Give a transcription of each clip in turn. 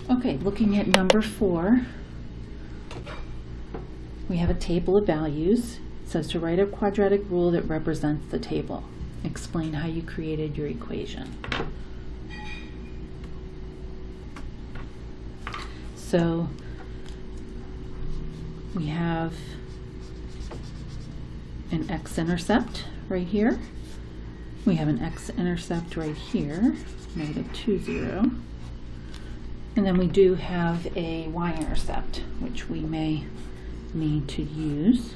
Okay, looking at number 4, we have a table of values. It says to write a quadratic rule that represents the table. Explain how you created your equation. So we have an x-intercept right here. We have an x-intercept right here, -2, 0. And then we do have a y-intercept, which we may need to use.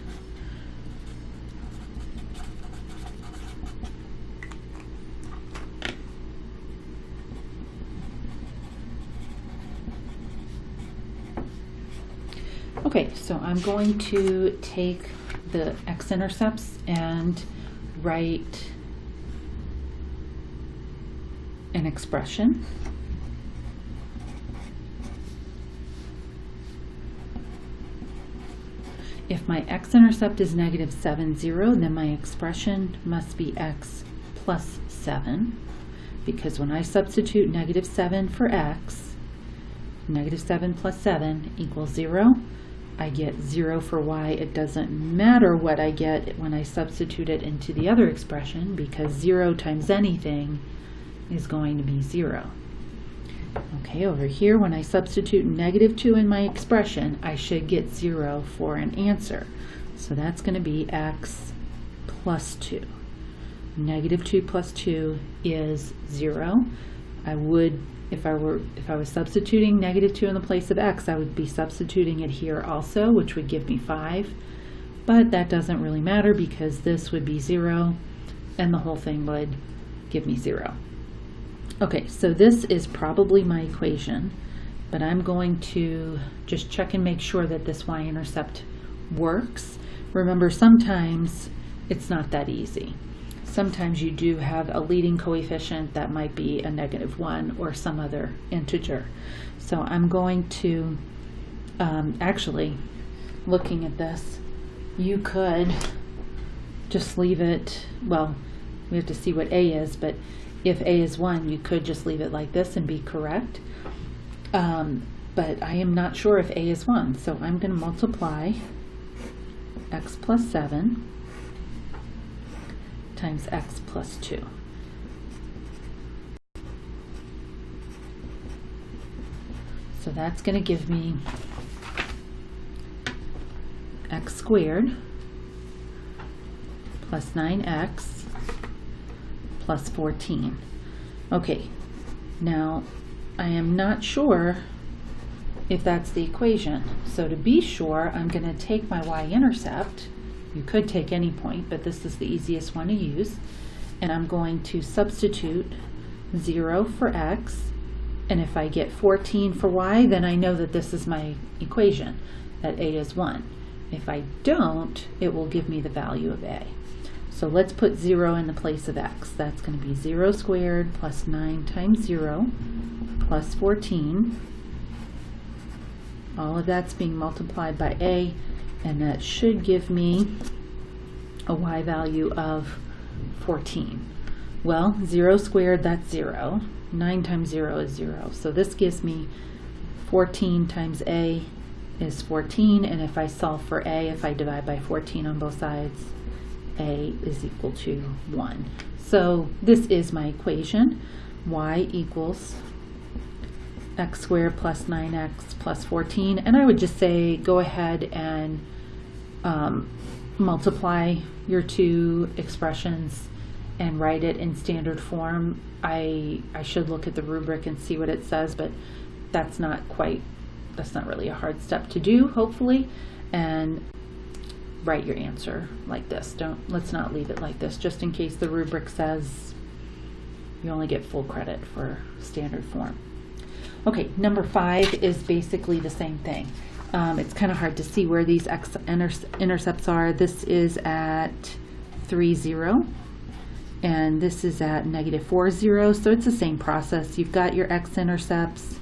Okay, so I'm going to take the x-intercepts and write an expression. If my x-intercept is -7, 0, then my expression must be x plus 7, because when I substitute -7 for x, -7 plus 7 equals 0. I get 0 for y. It doesn't matter what I get when I substitute it into the other expression, because 0 times anything is going to be 0. Okay, over here, when I substitute -2 in my expression, I should get 0 for an answer. So that's going to be x plus 2. -2 plus 2 is 0. I would, if I was substituting -2 in the place of x, I would be substituting it here also, which would give me 5. But that doesn't really matter, because this would be 0, and the whole thing would give me 0. Okay, so this is probably my equation, but I'm going to just check and make sure that this y-intercept works. Remember, sometimes it's not that easy. Sometimes you do have a leading coefficient that might be a -1 or some other integer. So I'm going to, actually, looking at this, you could just leave it, well, we have to see what a is, but if a is 1, you could just leave it like this and be correct. But I am not sure if a is 1, so I'm going to multiply x plus 7 times x plus 2. So that's going to give me x squared plus 9x plus 14. Okay, now I am not sure if that's the equation. So to be sure, I'm going to take my y-intercept. You could take any point, but this is the easiest one to use. And I'm going to substitute 0 for x. And if I get 14 for y, then I know that this is my equation, that a is 1. If I don't, it will give me the value of a. So let's put 0 in the place of x. That's going to be 0 squared plus 9 times 0 plus 14. All of that's being multiplied by a, and that should give me a y value of 14. Well, 0 squared, that's 0. 9 times 0 is 0. So this gives me 14 times a is 14, and if I solve for a, if I divide by 14 on both sides, a is equal to 1. So this is my equation. Y equals x squared plus 9x plus 14. And I would just say go ahead and multiply your two expressions and write it in standard form. I should look at the rubric and see what it says, but that's not really a hard step to do, hopefully. And write your answer like this. Let's not leave it like this, just in case the rubric says you only get full credit for standard form. Okay, number 5 is basically the same thing. It's kind of hard to see where these x-intercepts are. This is at 3, 0, and this is at -4, 0, so it's the same process. You've got your x-intercepts.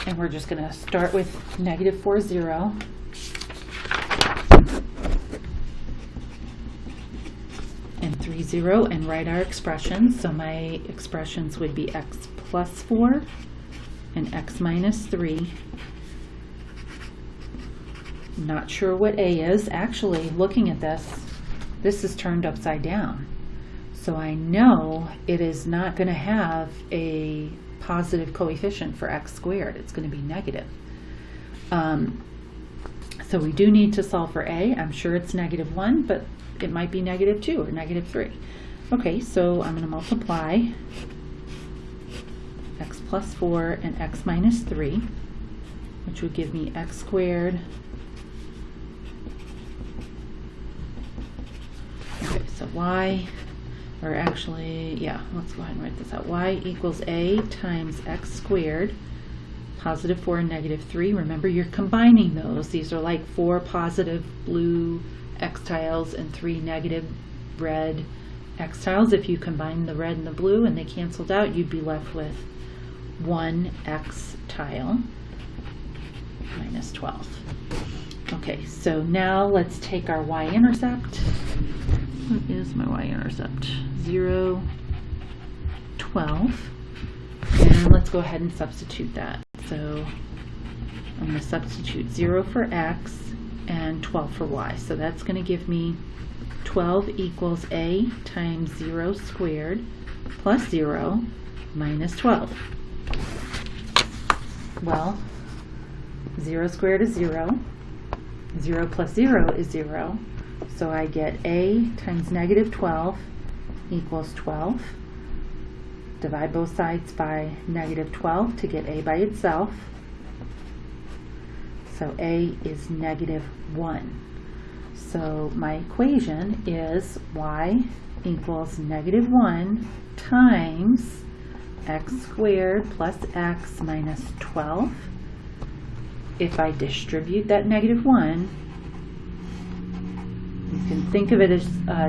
And we're just going to start with -4, 0. 30 and write our expressions. So my expressions would be x plus 4 and x minus 3. Not sure what a is. Actually, looking at this is turned upside down. So I know it is not going to have a positive coefficient for x squared. It's going to be negative. So we do need to solve for a. I'm sure it's -1, but it might be -2 or -3. Okay, so I'm going to multiply x plus 4 and x minus 3, which would give me x squared. Okay, so y, or actually, yeah, let's go ahead and write this out. Y equals a times x squared, positive 4 and -3. Remember, you're combining those. These are like 4 positive blue x tiles and 3 negative red x tiles. If you combine the red and the blue and they canceled out, you'd be left with 1 x tile minus 12. Okay, so now let's take our y-intercept. What is my y-intercept? 0, 12. And let's go ahead and substitute that. So I'm going to substitute 0 for x and 12 for y. So that's going to give me 12 equals a times 0 squared plus 0 minus 12. Well, 0 squared is 0. 0 plus 0 is 0. So I get a times -12 equals 12. Divide both sides by -12 to get a by itself. So a is -1. So my equation is y equals -1 times x squared plus x minus 12. If I distribute that -1, you can think of it as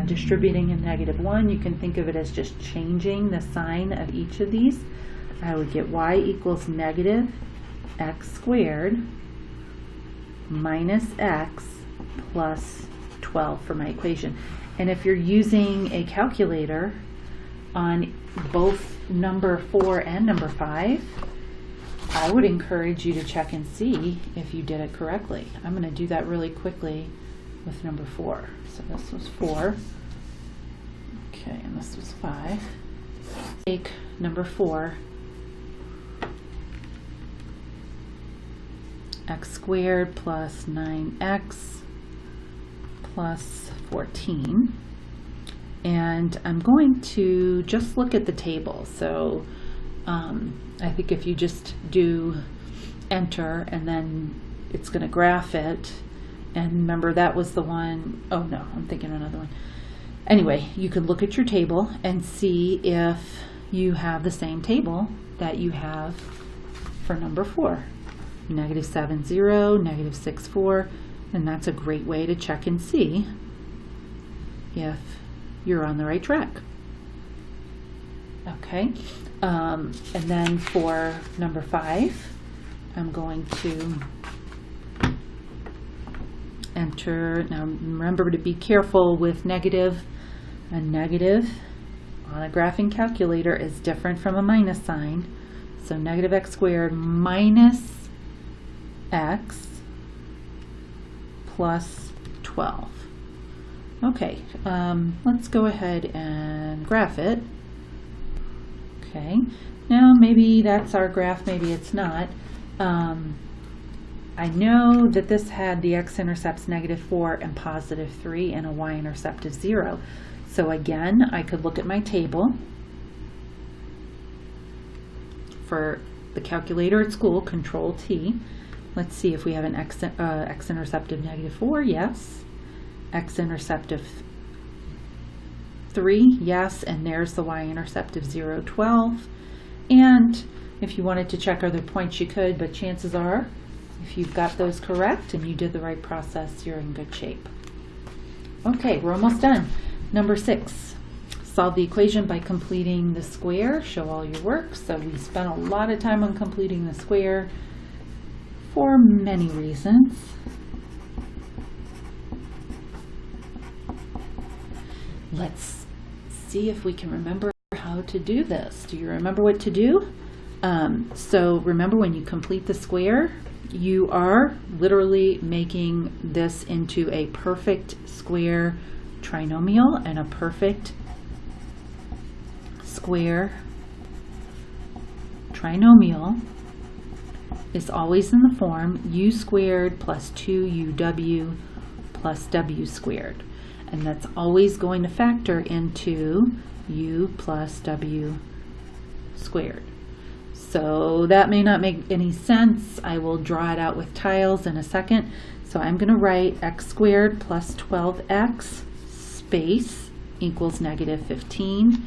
distributing a -1. You can think of it as just changing the sign of each of these. I would get y equals -x squared minus x plus 12 for my equation. And if you're using a calculator on both number 4 and number 5, I would encourage you to check and see if you did it correctly. I'm going to do that really quickly with number 4. So this was 4. Okay, and this was 5. Take number 4. X squared plus 9x plus 14. And I'm going to just look at the table. So I think if you just do enter and then it's going to graph it. And remember, that was the one, oh no, I'm thinking another one. Anyway, you can look at your table and see if you have the same table that you have for number 4. -7, 0, -6, 4, and that's a great way to check and see if you're on the right track. Okay, and then for number 5, I'm going to enter. Now remember to be careful with negative. A negative on a graphing calculator is different from a minus sign. So -x squared minus x plus 12. Okay, let's go ahead and graph it. Okay, now maybe that's our graph, maybe it's not. I know that this had the x-intercepts -4 and +3 and a y-intercept of 0. So again, I could look at my table. For the calculator at school, Control T. Let's see if we have an x-intercept of -4, yes. X-intercept of 3, yes, and there's the y-intercept of 0, 12. And if you wanted to check other points, you could, but chances are, if you've got those correct and you did the right process, you're in good shape. Okay, we're almost done. Number 6, solve the equation by completing the square. Show all your work. So we spent a lot of time on completing the square for many reasons. Let's see if we can remember how to do this. Do you remember what to do? So remember, when you complete the square, you are literally making this into a perfect square trinomial, and a perfect square trinomial is always in the form u squared plus 2uw plus w squared. And that's always going to factor into u plus w squared. So that may not make any sense. I will draw it out with tiles in a second. So I'm going to write x squared plus 12x space equals negative 15.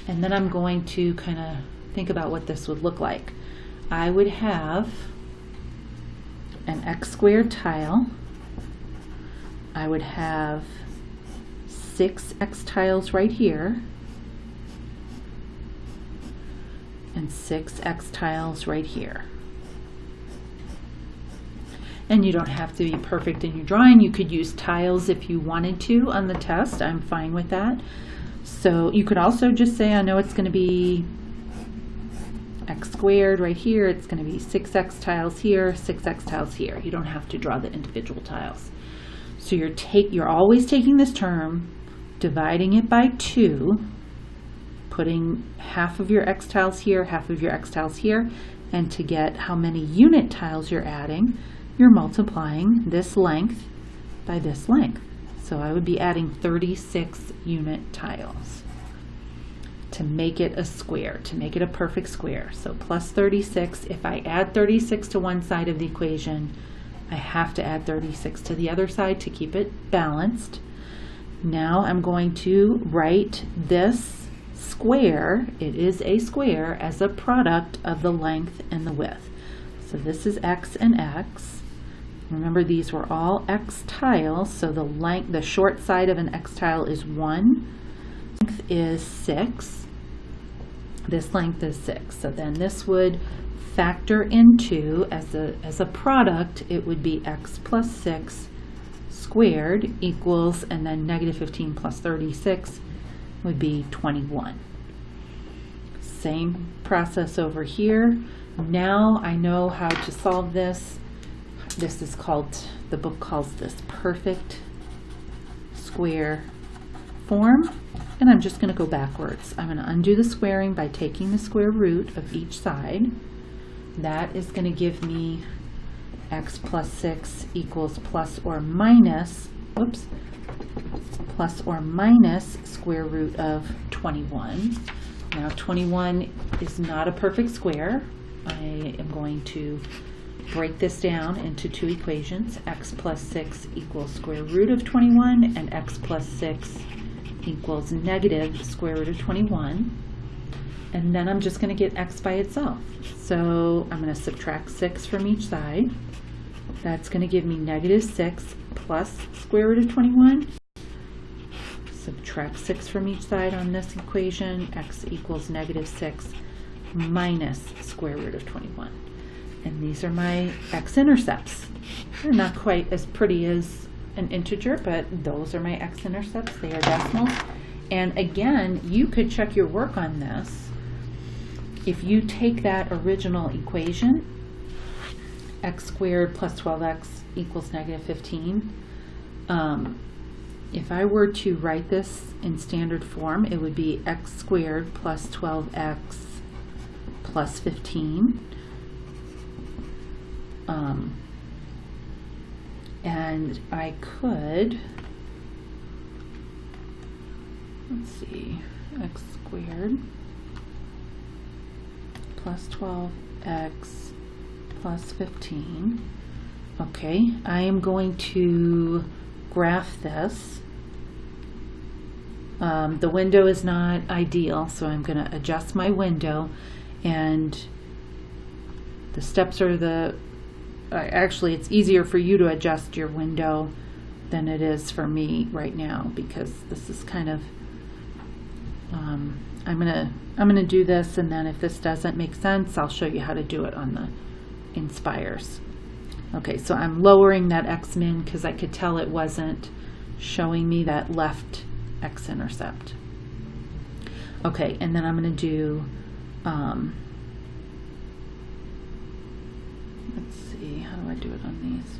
And then I'm going to kind of think about what this would look like. I would have an x squared tile. I would have 6 x tiles right here, and 6 x tiles right here. And you don't have to be perfect in your drawing. You could use tiles if you wanted to on the test. I'm fine with that. So you could also just say, I know it's going to be x squared right here. It's going to be 6x tiles here, 6x tiles here. You don't have to draw the individual tiles. So you're always taking this term, dividing it by 2, putting half of your x tiles here, half of your x tiles here, and to get how many unit tiles you're adding, you're multiplying this length by this length. So I would be adding 36 unit tiles to make it a square, to make it a perfect square. So plus 36, if I add 36 to one side of the equation, I have to add 36 to the other side to keep it balanced. Now I'm going to write this square, it is a square, as a product of the length and the width. So this is x and x. Remember, these were all x tiles, so the short side of an x tile is 1. Length is 6. This length is 6. So then this would factor into, as a product, it would be x plus 6 squared equals, and then negative 15 plus 36 would be 21. Same process over here. Now I know how to solve this. This is called, the book calls this perfect square form. And I'm just going to go backwards. I'm going to undo the squaring by taking the square root of each side. That is going to give me x plus 6 equals plus or minus square root of 21. Now 21 is not a perfect square. I am going to break this down into two equations. X plus 6 equals square root of 21, and x plus 6 equals negative square root of 21. And then I'm just going to get x by itself. So I'm going to subtract 6 from each side. That's going to give me negative 6 plus square root of 21. Subtract 6 from each side on this equation. X equals negative 6 minus square root of 21. And these are my x-intercepts. They're not quite as pretty as an integer, but those are my x-intercepts. They are decimals. And again, you could check your work on this. If you take that original equation, x squared plus 12x equals negative 15, if I were to write this in standard form, it would be x squared plus 12x plus 15. And I could, let's see, x squared plus 12x plus 15. Okay, I am going to graph this. The window is not ideal, so I'm going to adjust my window, and the steps are actually it's easier for you to adjust your window than it is for me right now, because this is kind of I'm gonna do this, and then if this doesn't make sense, I'll show you how to do it on the Inspires. Okay, so I'm lowering that x-min because I could tell it wasn't showing me that left x-intercept. Okay, and then I'm going to do, let's see, how do I do it on these?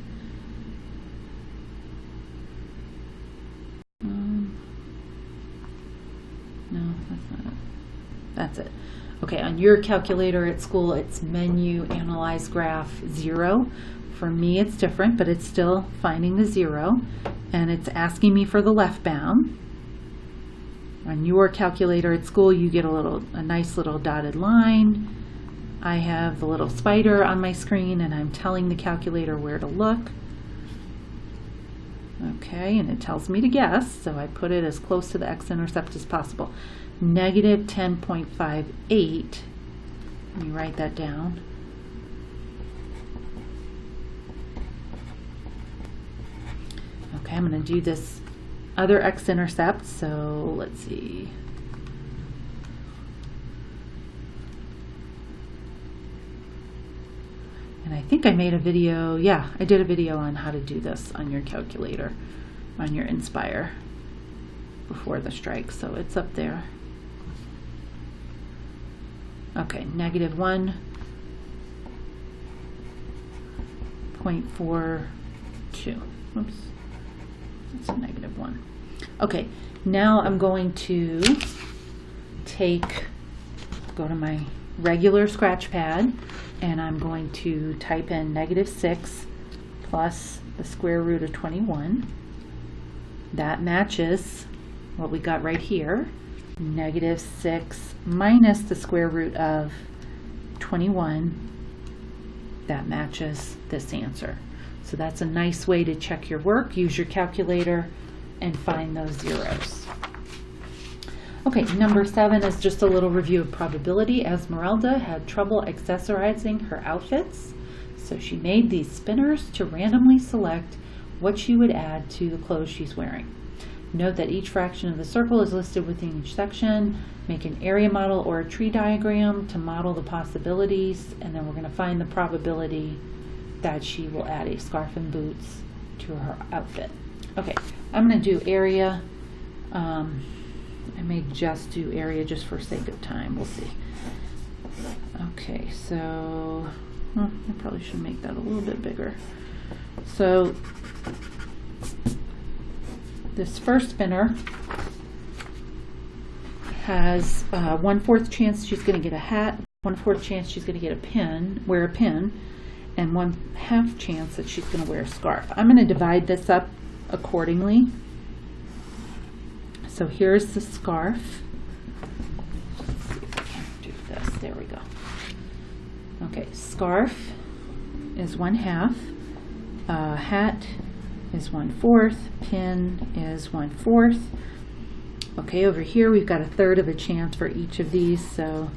No, that's not it. That's it. Okay, on your calculator at school, it's menu, analyze graph, 0. For me, it's different, but it's still finding the 0, and it's asking me for the left bound. On your calculator at school, you get a nice little dotted line. I have the little spider on my screen, and I'm telling the calculator where to look. Okay, and it tells me to guess, so I put it as close to the x-intercept as possible. Negative 10.58. Let me write that down. Okay, I'm going to do this other x-intercept, so let's see. And I think I made a video, yeah, I did a video on how to do this on your calculator, on your Inspire, before the strike, so it's up there. Okay, negative 1.42. Oops, that's a negative 1. Okay, now I'm going to go to my regular scratch pad, and I'm going to type in -6 plus the square root of 21. That matches what we got right here. -6 minus the square root of 21. That matches this answer. So that's a nice way to check your work. Use your calculator and find those zeros. Okay, number 7 is just a little review of probability. Esmeralda had trouble accessorizing her outfits, so she made these spinners to randomly select what she would add to the clothes she's wearing. Note that each fraction of the circle is listed within each section. Make an area model or a tree diagram to model the possibilities, and then we're going to find the probability that she will add a scarf and boots to her outfit. Okay, I'm going to do area. I may just do area just for sake of time. We'll see. Okay, so I probably should make that a little bit bigger. So this first spinner has 1/4 chance she's going to get a hat, 1/4 chance she's going to get a pin, wear a pin, and 1/2 chance that she's going to wear a scarf. I'm going to divide this up accordingly. So here's the scarf. Let's see if I can do this. There we go. Okay, scarf is 1/2. Hat is 1/4. Pin is 1/4. Okay, over here we've got 1/3 of a chance for each of these, so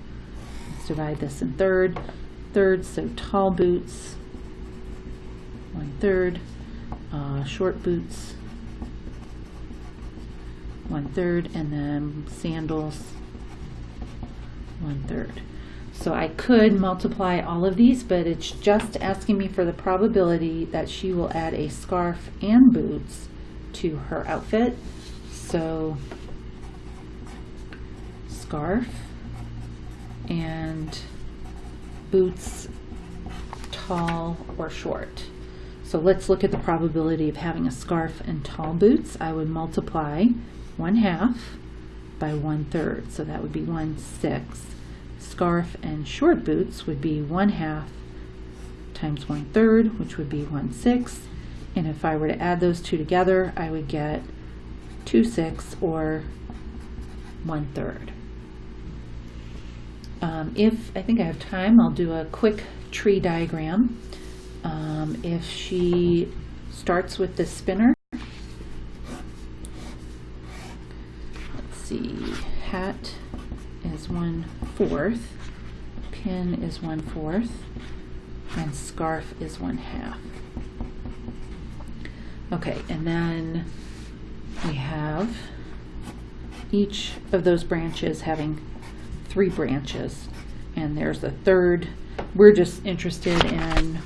let's divide this in thirds. So tall boots, 1/3. Short boots, 1/3, and then sandals, 1/3. So I could multiply all of these, but it's just asking me for the probability that she will add a scarf and boots to her outfit. So scarf and boots, tall or short. So let's look at the probability of having a scarf and tall boots. I would multiply 1/2 by 1/3, so that would be 1/6. Scarf and short boots would be 1/2 times 1/3, which would be 1/6. And if I were to add those two together, I would get 2/6 or 1/3. If I think I have time, I'll do a quick tree diagram. If she starts with the spinner, let's see, hat is 1/4, pin is 1/4, and scarf is 1/2. Okay, and then we have each of those branches having 3 branches, and there's a third. We're just interested in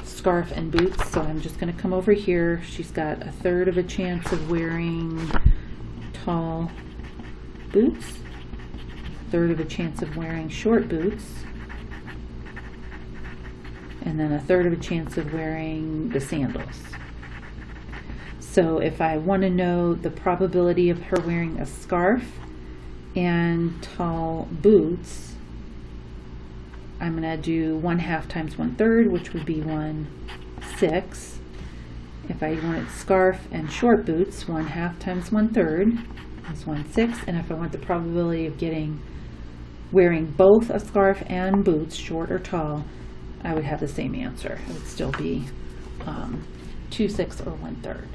scarf and boots, so I'm just going to come over here. She's got 1/3 of a chance of wearing tall boots, third of a chance of wearing short boots, and then a third of a chance of wearing the sandals. So if I want to know the probability of her wearing a scarf and tall boots, I'm going to do 1/2 times 1/3, which would be 1/6. If I wanted scarf and short boots, 1/2 times 1/3 is 1/6. And if I want the probability of wearing both a scarf and boots, short or tall, I would have the same answer. It would still be 2/6 or 1/3.